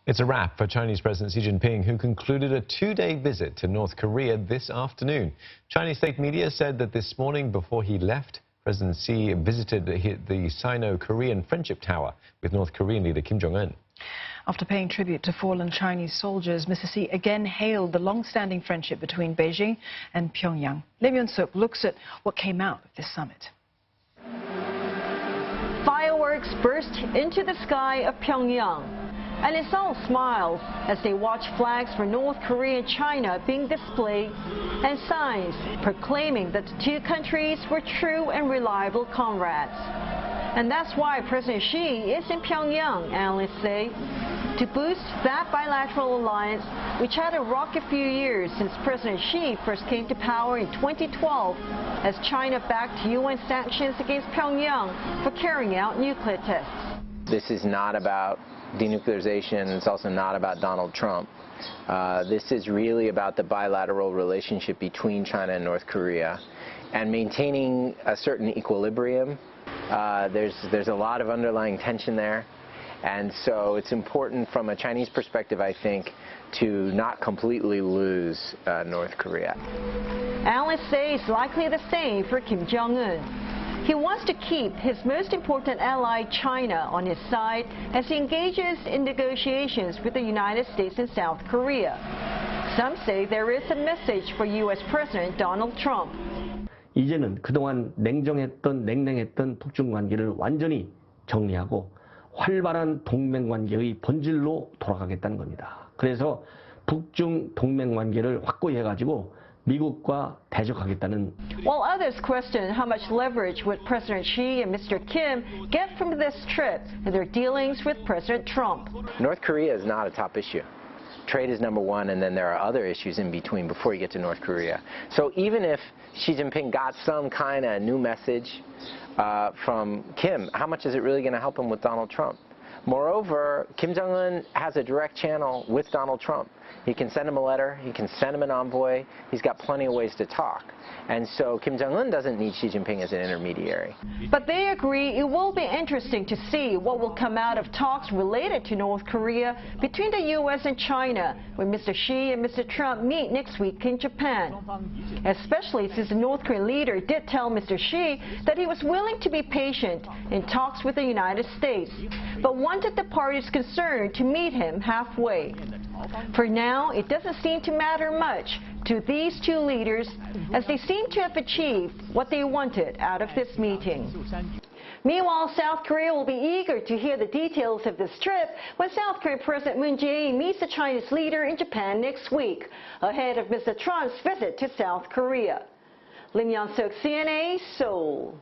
It's a wrap for Chinese President Xi Jinping, who concluded a two-day visit to North Korea this afternoon. Chinese state media said that this morning, before he left, President Xi visited the Sino-Korean Friendship Tower with North Korean leader Kim Jong-un. After paying tribute to fallen Chinese soldiers, Mr. Xi again hailed the long-standing friendship between Beijing and Pyongyang. Lim Yun-suk looks at what came out of this summit. Fireworks burst into the sky of Pyongyang, and it's all smiles as they watch flags for North Korea and China being displayed and signs proclaiming that the two countries were true and reliable comrades. And that's why President Xi is in Pyongyang, analysts say, to boost that bilateral alliance, which had a rocky few years since President Xi first came to power in 2012 as China backed UN sanctions against Pyongyang for carrying out nuclear tests. This is not about denuclearization. It's also not about Donald Trump. This is really about the bilateral relationship between China and North Korea and maintaining a certain equilibrium. There's a lot of underlying tension there, and so it's important from a Chinese perspective, I think, to not completely lose North Korea. Analysts say it's likely the same for Kim Jong-un. He wants to keep his most important ally, China, on his side as he engages in negotiations with the United States and South Korea. Some say there is a message for U.S. President Donald Trump. 이제는 그동안 냉랭했던 북중 관계를 완전히 정리하고 활발한 동맹 관계의 본질로 돌아가겠다는 겁니다. 그래서 북중 동맹 관계를 확고히 해가지고 미국과 대적하겠다는. While others question how much leverage would President Xi and Mr. Kim get from this trip in their dealings with President Trump. North Korea is not a top issue. Trade is number one, and then there are other issues in between before you get to North Korea. So even if Xi Jinping got some kind of new message from Kim, how much is it really going to help him with Donald Trump? Moreover, Kim Jong-un has a direct channel with Donald Trump. He can send him a letter, he can send him an envoy, he's got plenty of ways to talk. And so Kim Jong-un doesn't need Xi Jinping as an intermediary. But they agree it will be interesting to see what will come out of talks related to North Korea between the U.S. and China when Mr. Xi and Mr. Trump meet next week in Japan. Especially since the North Korean leader did tell Mr. Xi that he was willing to be patient in talks with the United States, but wanted the parties concerned to meet him halfway. For now, it doesn't seem to matter much to these two leaders as they seem to have achieved what they wanted out of this meeting. Meanwhile, South Korea will be eager to hear the details of this trip when South Korean President Moon Jae-in meets the Chinese leader in Japan next week, ahead of Mr. Trump's visit to South Korea. Lim Yun-suk, CNA, Seoul.